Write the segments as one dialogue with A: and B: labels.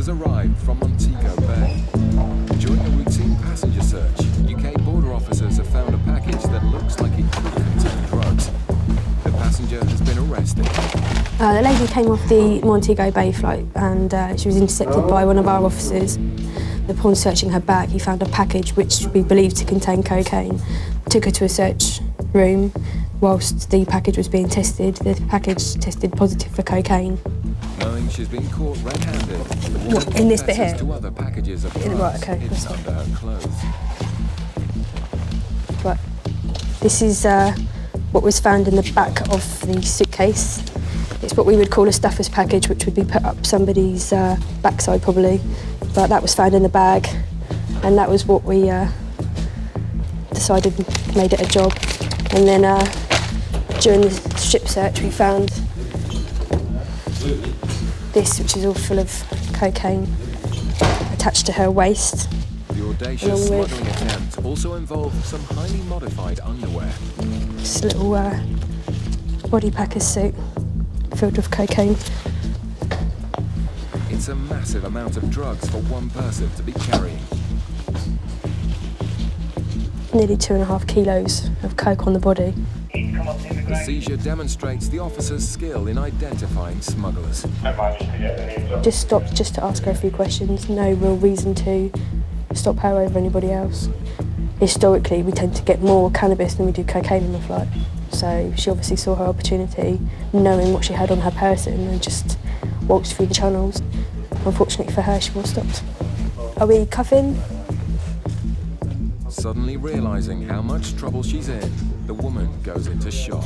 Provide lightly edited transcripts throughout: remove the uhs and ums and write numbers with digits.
A: has arrived from Montego Bay. During a routine passenger search, UK border officers have found a package that looks like it could contain drugs. The passenger has been arrested.
B: The lady came off the Montego Bay flight and she was intercepted by one of our officers. Upon searching her bag, he found a package which we believed to contain cocaine. Took her to a search room. Whilst the package was being tested, the package tested positive for cocaine.
A: Knowing she's been caught red-handed,
B: What, in this bit here?
A: to other packages of drugs
B: Right, okay,
A: hidden
B: that's fine.
A: under her clothes.
B: Right. This is what was found in the back of the suitcase. It's what we would call a stuffer's package, which would be put up somebody's backside probably. But that was found in the bag, and that was what we decided made it a job. And then during the strip search, we found this, which is all full of cocaine attached to her waist.
A: The audacious smuggling attempt also involved some highly modified underwear.
B: This little body packer suit filled with cocaine.
A: It's a massive amount of drugs for one person to be carrying.
B: Nearly 2.5 kilos of coke on the body.
A: The seizure demonstrates the officer's skill in identifying smugglers.
B: Just stopped just to ask her a few questions. No real reason to stop her over anybody else. Historically, we tend to get more cannabis than we do cocaine in the flight. So she obviously saw her opportunity, knowing what she had on her person, and just walked through the channels. Unfortunately for her, she was stopped. Are we cuffing?
A: Suddenly realizing how much trouble she's in, the woman goes into shock.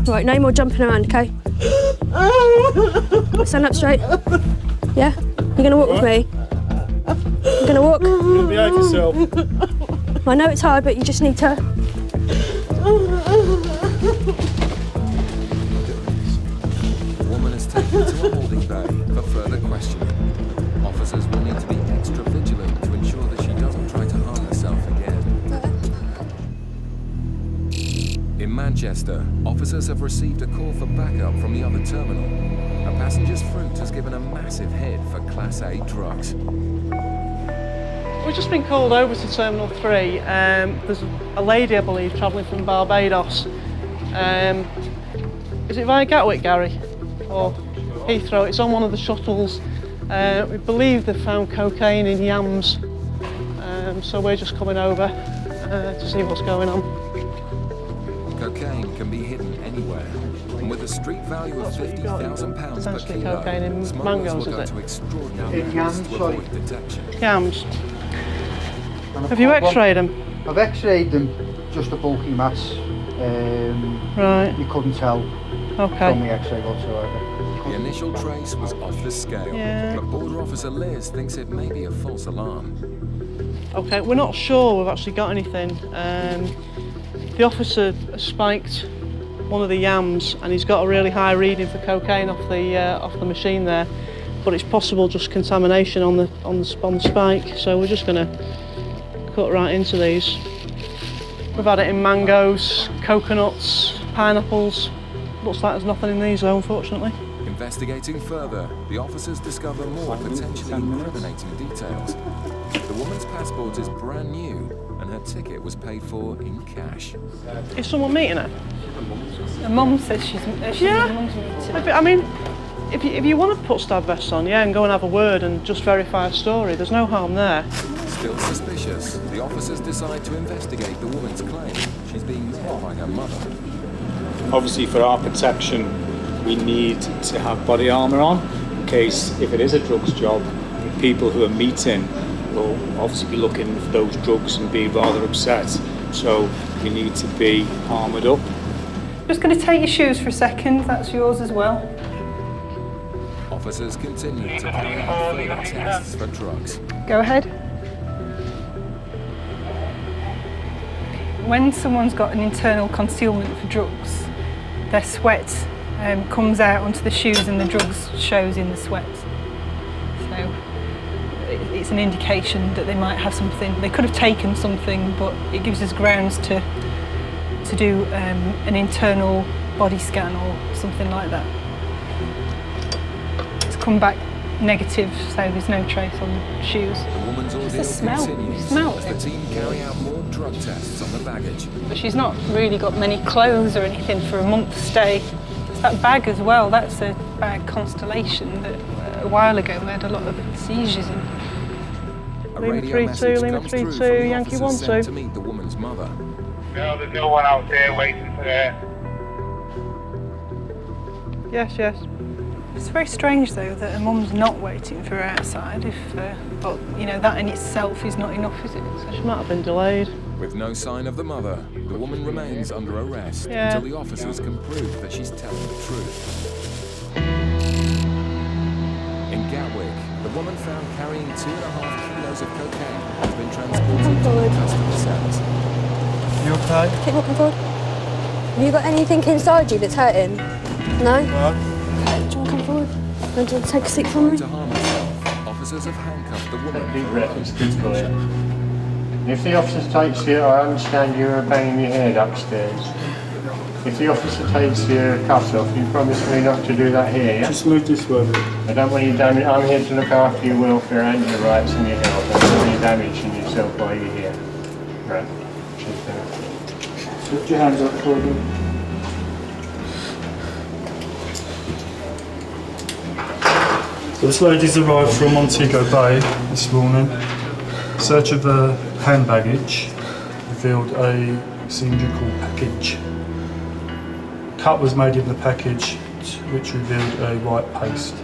B: Right, no more jumping around, okay? Stand up straight. Yeah? You're gonna walk with me? You're gonna walk?
C: You'll behave yourself.
B: I know it's hard, but you just need to.
A: The woman is taken to a holding bay for further questioning. Officers will need to be extra vigilant to ensure that she doesn't try to harm herself again. In Manchester, officers have received a call for backup from the other terminal. A passenger's fruit has given a massive hit for Class A drugs.
D: We've just been called over to Terminal 3. There's a lady, I believe, travelling from Barbados. Is it via Gatwick, Gary? Or Heathrow? It's on one of the shuttles. We believe they've found cocaine in yams. So we're just coming over to see what's going on.
A: Cocaine can be hidden anywhere. And with a street value of £50,000 per
D: Potentially
A: kilo,
D: cocaine in
A: smugglers
D: mangoes,
A: will go
D: is it?
A: to extraordinary lengths to avoid detection.
D: Yams. Have you x-rayed them?
C: I've x-rayed them, just a bulky mass.
D: Right.
C: You couldn't tell from
D: Okay.
C: the x-ray whatsoever.
A: The initial trace was off the scale,
D: Yeah.
A: but Border Officer Liz thinks it may be a false alarm.
D: Okay, we're not sure we've actually got anything. The officer spiked one of the yams and he's got a really high reading for cocaine off the machine there, but it's possible just contamination on the spike. So we're just going to cut right into these. We've had it in mangoes, coconuts, pineapples. Looks like there's nothing in these though, unfortunately.
A: Investigating further, the officers discover more potentially incriminating details. The woman's passport is brand new and her ticket was paid for in cash.
D: Is someone meeting her?
E: Her mum says she's
D: Yeah.
E: her mum's meeting.
D: I mean, if you want to put stab vests on, yeah, and go and have a word and just verify a story, there's no harm there.
A: Still suspicious, the officers decide to investigate the woman's claim she's being met by her mother.
F: Obviously, for our protection, we need to have body armour on in case, if it is a drugs job, the people who are meeting will obviously be looking for those drugs and be rather upset. So we need to be armoured up.
E: Just going to take your shoes for a second. That's yours as well.
A: Officers continue to carry out further tests for drugs.
E: Go ahead. When someone's got an internal concealment for drugs, their sweat comes out onto the shoes and the drugs shows in the sweat. So it's an indication that they might have something. They could have taken something, but it gives us grounds to do an internal body scan or something like that. It's come back negative, so there's no trace on the shoes.
A: The woman's ordeal
E: smell.
A: continues
E: Smell
A: as
E: it.
A: the team carry out more drug tests on the baggage.
E: But she's not really got many clothes or anything for a month's stay. There's that bag as well, that's a bag Constellation that a while ago we had a lot of seizures in.
A: A
D: Lima
A: radio
D: 32,
A: message
D: Lima
A: comes through
D: 32,
A: from the
D: Yankee
A: officers
D: 12.
A: sent to meet the woman's mother.
G: No, there's no one out there waiting for her.
D: Yes, yes.
E: It's very strange though that a mum's not waiting for her outside if, but you know, that in itself is not enough, is it? So
D: She might have been delayed.
A: With no sign of the mother, the woman remains under arrest
D: Yeah.
A: until the officers can prove that she's telling the truth. In Gatwick, the woman found carrying 2.5 kilos of cocaine has been transported to the custody cells.
C: You okay?
B: Keep walking forward. Have you got anything inside you that's hurting? No? Okay, do you want to come forward? Do you want to take a seat from me?
A: To harm herself, officers have handcuffed the woman.
H: Deep breath, it's good for you. If the officer takes you, I understand you're banging your head upstairs. If the officer takes your cuffs off, you promise me not to do that here, yeah?
C: Just move this way.
H: I don't want you damaging. I'm here to look after your welfare and your rights and your health. I don't want you damaging yourself while you're here. Right.
C: Lift your hands up for them. So this lady's arrived from Montego Bay this morning. Search of the hand baggage revealed a cylindrical package. Cut was made in the package, which revealed a white paste.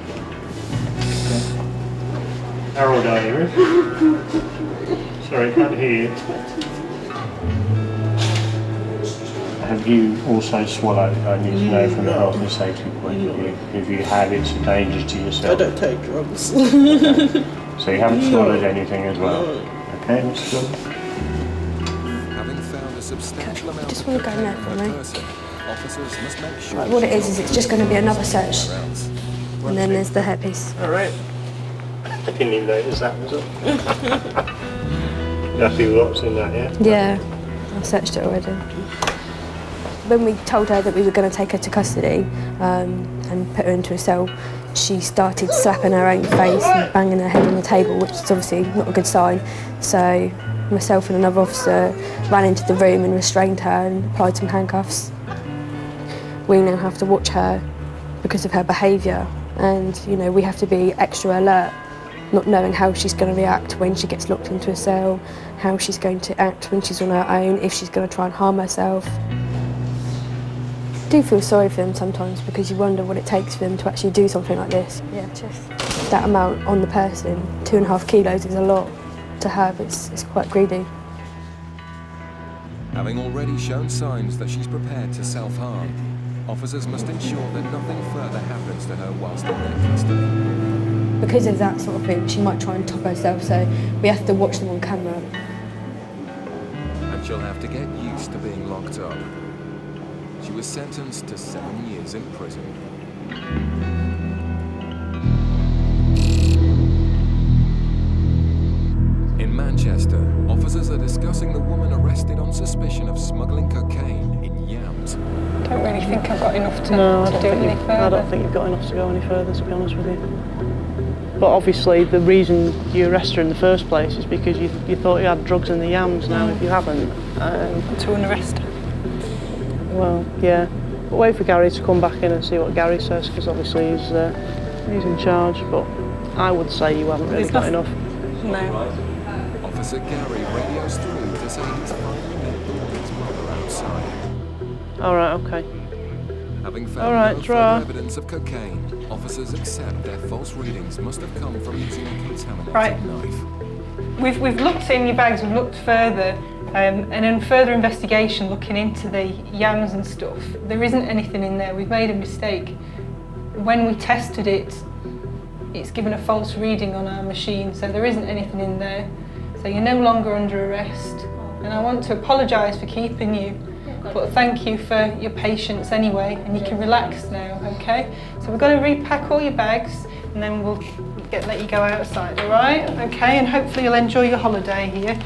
H: Harold, are you? Sorry, can't hear you. Have you also swallowed? I need to know from a health and safety point of view. If you have, it's a danger to yourself.
I: I don't take drugs.
H: So you haven't swallowed anything as well? Okay, that's good.
A: Having found a substantial amount
B: just
A: of
B: wanna go in
A: cocaine
B: there
A: on
B: for
A: her
B: me.
A: person, officers must make sure
B: Right, what it
A: she
B: is it's just going to be another search.
A: somewhere else.
B: And then there's the hairpiece.
H: Alright. I didn't even notice that was up. Happy with what's in that, yeah?
B: Yeah, I've searched it already. When we told her that we were going to take her to custody and put her into a cell, she started slapping her own face and banging her head on the table, which is obviously not a good sign. So myself and another officer ran into the room and restrained her and applied some handcuffs. We now have to watch her because of her behaviour, and you know, we have to be extra alert, not knowing how she's going to react when she gets locked into a cell, how she's going to act when she's on her own, if she's going to try and harm herself. I do feel sorry for them sometimes because you wonder what it takes for them to actually do something like this. Yeah, just that amount on the person, 2.5 kilos is a lot to have, it's quite greedy.
A: Having already shown signs that she's prepared to self-harm, officers must ensure that nothing further happens to her whilst in their custody.
B: Because of that sort of thing, she might try and top herself, so we have to watch them on camera.
A: And she'll have to get used to being locked up. She was sentenced to 7 years in prison. In Manchester, officers are discussing the woman arrested on suspicion of smuggling cocaine in yams.
E: I don't really think I've got enough to
D: I
E: do it any further.
D: I don't think you've got enough to go any further, to be honest with you. But obviously the reason you arrested her in the first place is because you thought you had drugs in the yams. Now if you haven't,
E: To an arrest.
D: well, yeah. But wait for Gary to come back in and see what Gary says, because obviously he's in charge. But I would say you haven't really
E: There's
D: got enough.
E: No.
A: Officer Gary radios through to say he's finally met the woman's mother outside.
D: All right, okay.
A: Having
D: All
A: found
D: right,
A: no
D: draw.
A: further evidence of cocaine, officers accept their false readings must have come from using a contaminated
E: Right.
A: knife.
E: We've looked in your bags, we've looked further, and in further investigation, looking into the yams and stuff, there isn't anything in there. We've made a mistake. When we tested it, it's given a false reading on our machine, so there isn't anything in there. So you're no longer under arrest. And I want to apologise for keeping you, but thank you for your patience anyway, and you can relax now, okay? So we're going to repack all your bags, and then we'll let you go outside, all right? Okay, and hopefully you'll enjoy your holiday here.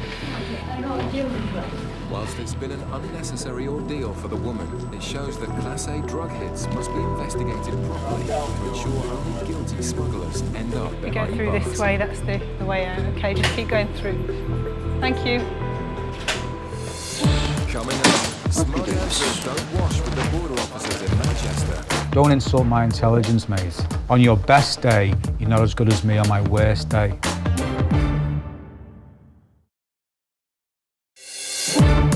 A: Whilst it's been an unnecessary ordeal for the woman, it shows that Class A drug hits must be investigated properly to ensure only guilty smugglers end up
E: We go
A: behind
E: through
A: bars.
E: this way, that's the way out. Okay, just keep going through. Thank you.
A: Coming up, smart actors don't wash with the border officers in Manchester.
I: Don't insult my intelligence, mate. On your best day, you're not as good as me on my worst day.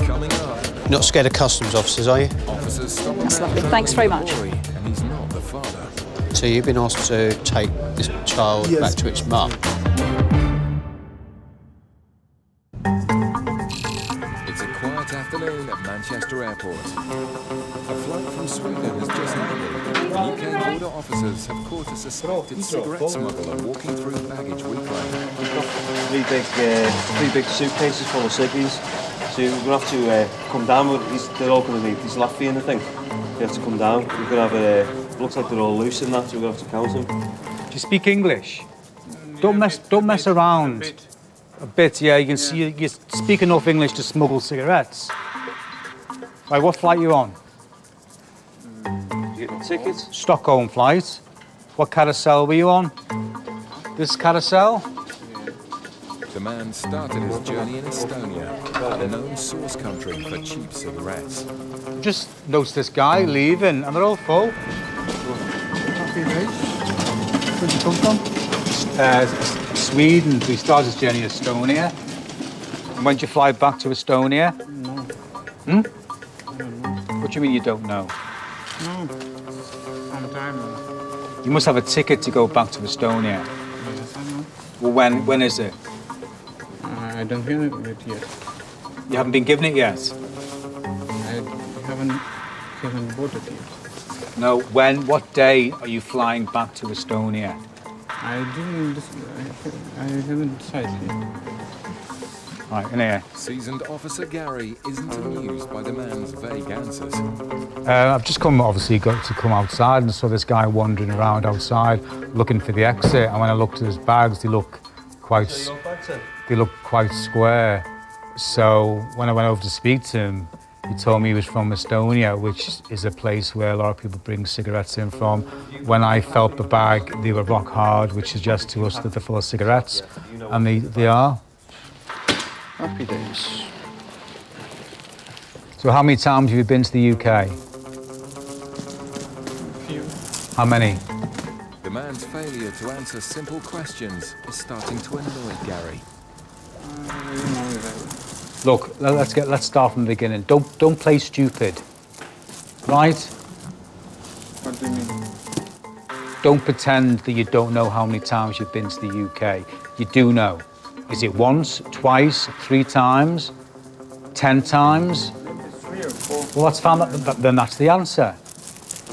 A: Coming up,
J: You're not scared of customs officers, are you?
A: officers stop a
K: That's
A: man
K: lovely.
A: travelling
K: Thanks very
A: with a
K: much.
A: boy, and he's not the father.
J: So you've been asked to take this child back to its mum.
A: It's a quiet afternoon at Manchester Airport. A flight from Sweden has just landed. UK border officers have caught a suspected cigarette smuggler walking through baggage reclaim.
L: Three big suitcases full of ciggies. So we're going to have to come down. They're all going to need these Latvian, I think. They have to come down. We're going to have looks like they're all loose in that, so we're going to have to count them.
I: Do you speak English? Don't mess around. A bit, yeah. You can see you speak enough English to smuggle cigarettes. Right, what flight you on?
L: You get the tickets?
I: Stockholm flight. What carousel were you on? This carousel?
A: The man started his journey in Estonia, a known source country for cheap cigarettes.
I: Just noticed this guy leaving, and they're all full. Where'd you come from? Sweden. We started his journey in Estonia. And when did you fly back to Estonia?
M: No.
I: What do you mean you don't know?
M: No. Sometime.
I: You must have a ticket to go back to Estonia.
M: Yes, I know.
I: Well, when is it?
M: I don't have it yet.
I: You haven't been given it yet?
M: I haven't bought it yet.
I: No, what day are you flying back to Estonia?
M: I haven't decided yet.
I: Right, in here.
A: Seasoned Officer Gary isn't amused by the man's vague answers.
I: I've just obviously got to come outside and saw this guy wandering around outside looking for the exit. And when I looked at his bags, they look quite square. So when I went over to speak to him, he told me he was from Estonia, which is a place where a lot of people bring cigarettes in from. When I felt the bag, they were rock hard, which suggests to us that they're full of cigarettes. And they are.
M: Happy days.
I: So how many times have you been to the UK?
M: Few.
I: How many?
A: The man's failure to answer simple questions is starting to annoy Gary.
I: Look, let's start from the beginning. Don't play stupid, right?
M: What do you mean?
I: Don't pretend that you don't know how many times you've been to the UK. You do know. Is it once, twice, 3 times, 10 times?
M: 3 or 4.
I: Well, that's fine. Then that's the answer.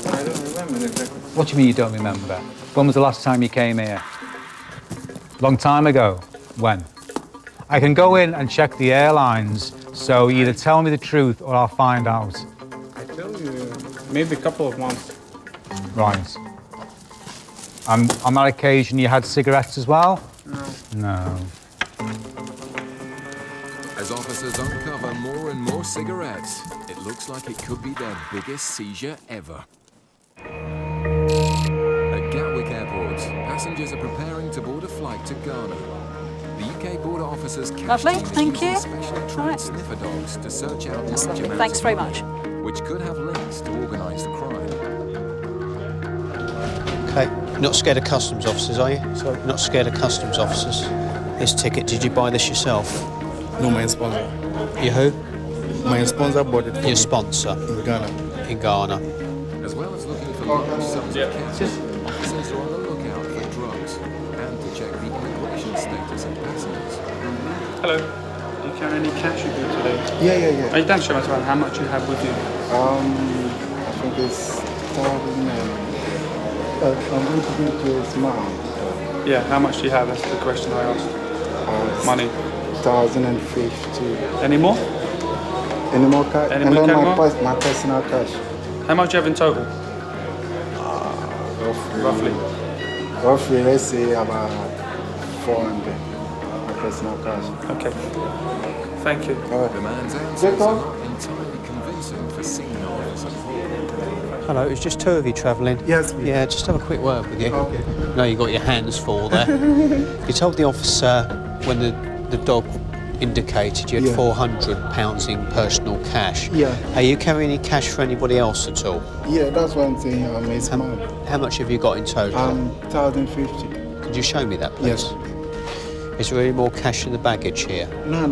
M: I don't remember exactly.
I: What do you mean you don't remember? When was the last time you came here? Long time ago. When? I can go in and check the airlines, so either tell me the truth or I'll find out.
M: I tell you, maybe a couple of months.
I: Right. On that occasion, you had cigarettes as well?
M: No.
I: No.
A: As officers uncover more and more cigarettes, it looks like it could be their biggest seizure ever. At Gatwick Airport, passengers are preparing to board a flight to Ghana. The UK border officers
K: Lovely, thank you.
A: specially trained
K: Right.
A: sniffer dogs to search out
K: That's
A: large
K: lovely.
A: amounts
K: Thanks
A: of
K: very
A: money,
K: much.
A: which could have links to organised crime.
J: Okay. You're not scared of customs officers, are you?
N: Sorry?
J: You're not scared of customs officers. This ticket, did you buy this yourself?
N: No, my sponsor.
J: You who?
N: My sponsor bought it for
J: Your
N: me
J: sponsor
N: in Ghana.
J: in Ghana.
A: As well as looking for large sums of cash, officers are on the lookout for drugs and to check the immigration status of passengers.
M: Hello. Do you carry any cash with you today?
N: Yeah.
M: You don't show us around how much you have with you.
N: I think it's 1,000 I'm going to give it to his mom.
M: Yeah, how much do you have? That's the question I asked. Money.
N: 1,050.
M: Any more?
N: Any more cash?
M: Any
N: And
M: more
N: then
M: cash?
N: my personal cash.
M: How much do you have in total?
N: Roughly.
M: Roughly.
N: Roughly, let's say about 400 personal cash.
M: Okay. Thank you.
A: The man's answers are not entirely convincing for senior officers.
J: Hello, it's just two of you travelling.
N: Yes, please.
J: Yeah, just have a quick word with you.
N: Okay.
J: No, you got your hands full there. You told the officer when the dog indicated you had
N: Yeah.
J: £400 in personal cash.
N: Yeah.
J: Are you carrying any cash for anybody else at all?
N: Yeah, that's what I'm saying. I'm his mom.
J: How much have you got in total?
N: 1,050.
J: Could you show me that, please?
N: Yes.
J: Is there any more cash in the baggage here?
N: No.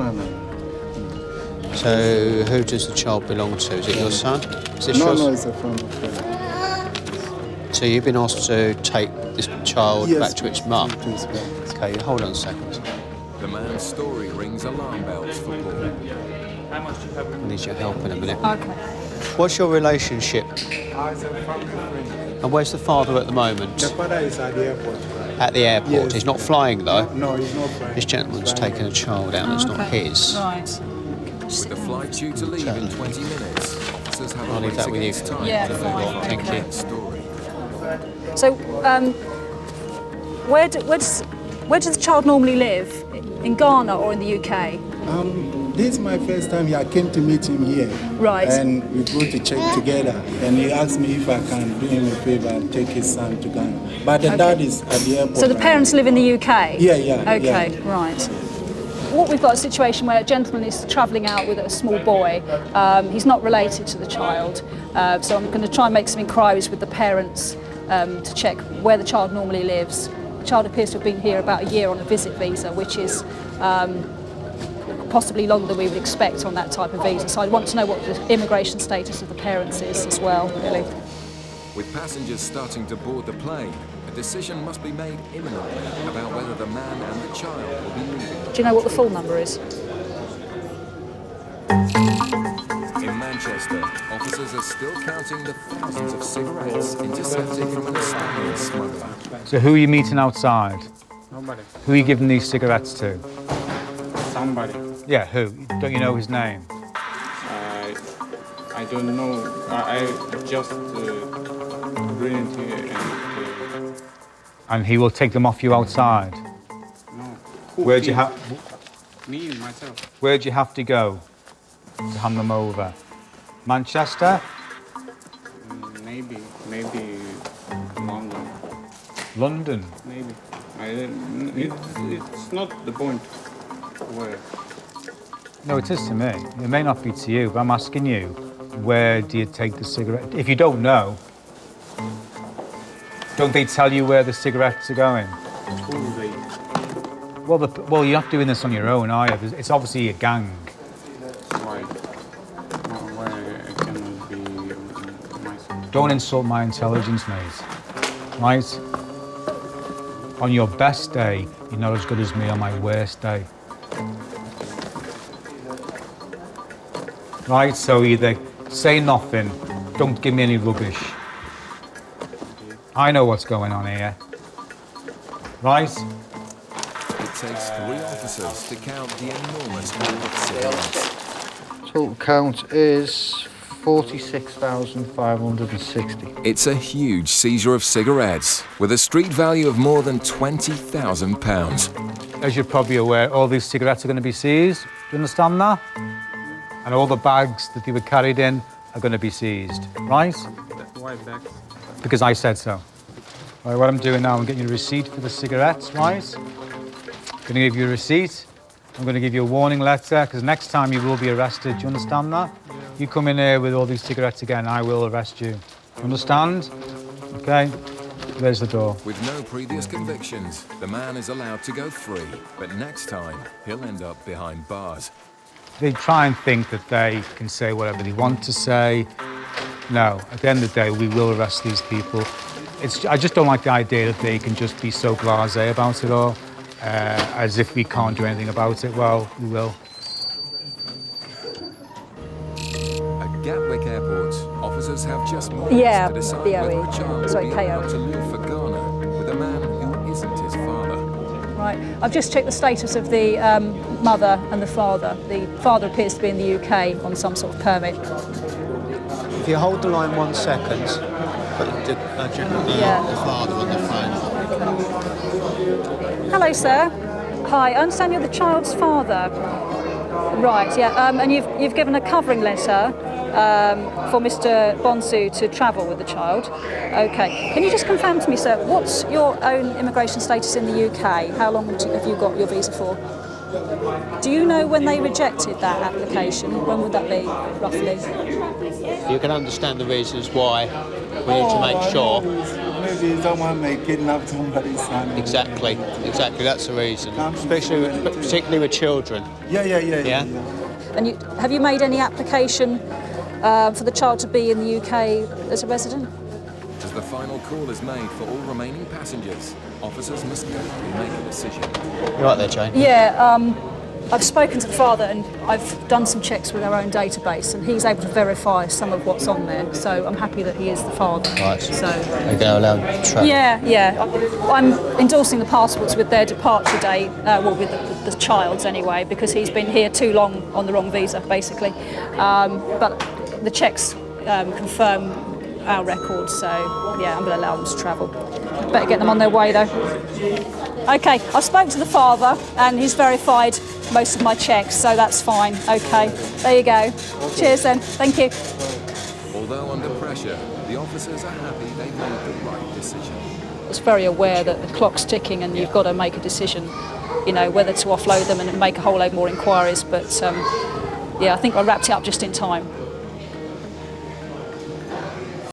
J: So, who does the child belong to? Is it your son? Is this
N: No,
J: yours?
N: it's a friend of friend.
J: So you've been asked to take this child
N: Yes,
J: back to its mum?
N: to its mum.
J: Okay, hold on a second.
A: The man's story rings alarm bells for Paul.
M: How much do you have?
J: I need your help in a minute.
E: Okay.
J: What's your relationship?
N: As a family friend.
J: And where's the father at the moment?
N: The father is at the airport.
J: At the airport.
N: Yes.
J: He's not flying though.
N: No, he's not flying.
J: This gentleman's taken a child out that's not his.
E: Right.
A: With the flight due to leave in 20 minutes, officers have
J: I'll
A: a
J: leave
A: race
J: that with you.
A: against time
E: Yeah,
A: to
E: fine,
A: move on
J: thank
A: to the
J: you.
A: man's story.
K: So, where does the child normally live? In Ghana or in the UK?
N: This is my first time here. I came to meet him here.
K: Right.
N: And we go to check together. And he asked me if I can do him a favor and take his son to Ghana. But the dad is at the airport.
K: So the parents live in the UK?
N: Yeah.
K: Okay, right. What we've got is a situation where a gentleman is travelling out with a small boy. He's not related to the child. So I'm going to try and make some inquiries with the parents to check where the child normally lives. The child appears to have been here about a year on a visit visa, which is possibly longer than we would expect on that type of visa. So I want to know what the immigration status of the parents is as well, really.
A: With passengers starting to board the plane, a decision must be made imminently about whether the man and the child will be leaving.
K: Do you know what the full number is?
A: In Manchester, officers are still counting the thousands of cigarettes intercepted from an Estonian smuggler.
I: So who are you meeting outside?
M: Nobody.
I: Who are you giving these cigarettes to?
M: Somebody.
I: Yeah, who? Don't you know his name?
M: I don't know. I just bring it here
I: And he will take them off you outside?
M: no.
I: Where'd you have?
M: Me, myself.
I: Where'd you have to go to hand them over? Manchester?
M: Maybe London.
I: London?
M: Maybe. It's not the point where.
I: No, it is to me. It may not be to you, but I'm asking you, where do you take the cigarette? If you don't know, don't they tell you where the cigarettes are going?
M: Who they?
I: Well, you're not doing this on your own, are you? It's obviously a gang.
M: Why? Why I cannot be myself?
I: Don't insult my intelligence, mate. Right? On your best day, you're not as good as me on my worst day. Right? So either say nothing, don't give me any rubbish. I know what's going on here. Right?
A: It takes 3 officers to count the enormous haul of cigarettes.
O: Total count is 46,560.
A: It's a huge seizure of cigarettes, with a street value of more than £20,000.
I: As you're probably aware, all these cigarettes are going to be seized. Do you understand that? And all the bags that they were carried in are going to be seized, right?
M: Why back?
I: Because I said so. Right, what I'm doing now, I'm getting you a receipt for the cigarettes, right? I'm going to give you a receipt. I'm going to give you a warning letter, because next time you will be arrested. Do you understand that? You come in here with all these cigarettes again, I will arrest you. Understand? Okay? There's the door.
A: With no previous convictions, the man is allowed to go free, but next time, he'll end up behind bars.
I: They try and think that they can say whatever they want to say. No, at the end of the day, we will arrest these people. I just don't like the idea that they can just be so blasé about it all, as if we can't do anything about it. Well, we will.
A: At Gatwick Airport, officers have just moments
K: Yeah,
A: to decide
K: BOE.
A: whether a child
K: Sorry,
A: will be
K: KO.
A: allowed to leave for Ghana with a man who isn't his father.
K: Right. I've just checked the status of the mother and the father. The father appears to be in the UK on some sort of permit.
J: If you hold the line 1 second, put the
K: Yeah.
J: father on the phone.
K: Hello, sir. Hi, I understand you're the child's father. Right, yeah, and you've given a covering letter for Mr. Bonsu to travel with the child. Okay. Can you just confirm to me, sir, what's your own immigration status in the UK? How long have you got your visa for? Do you know when they rejected that application? When would that be, roughly?
J: You can understand the reasons why we need to make sure.
N: Maybe someone may kidnap somebody's son.
J: Exactly, that's the reason. Particularly with children.
N: Yeah.
K: And have you made any application for the child to be in the UK as a resident?
A: As the final call is made for all remaining passengers, officers must go and make a decision.
J: You right there, Jane?
K: Yeah, I've spoken to the father and I've done some checks with our own database and he's able to verify some of what's on there. So I'm happy that he is the father.
J: Right.
K: So
J: are you going to allow him to travel?
K: Yeah. I'm endorsing the passports with their departure date, with the child's anyway, because he's been here too long on the wrong visa, basically. But the checks confirm our records, so yeah, I'm going to allow them to travel. Better get them on their way though. Okay, I've spoken to the father and he's verified most of my checks, so that's fine. Okay, there you go. Cheers then, thank you.
A: Although under pressure, the officers are happy they made the right decision.
K: I was very aware that the clock's ticking and you've got to make a decision, whether to offload them and make a whole load more inquiries, but yeah, I think I wrapped it up just in time.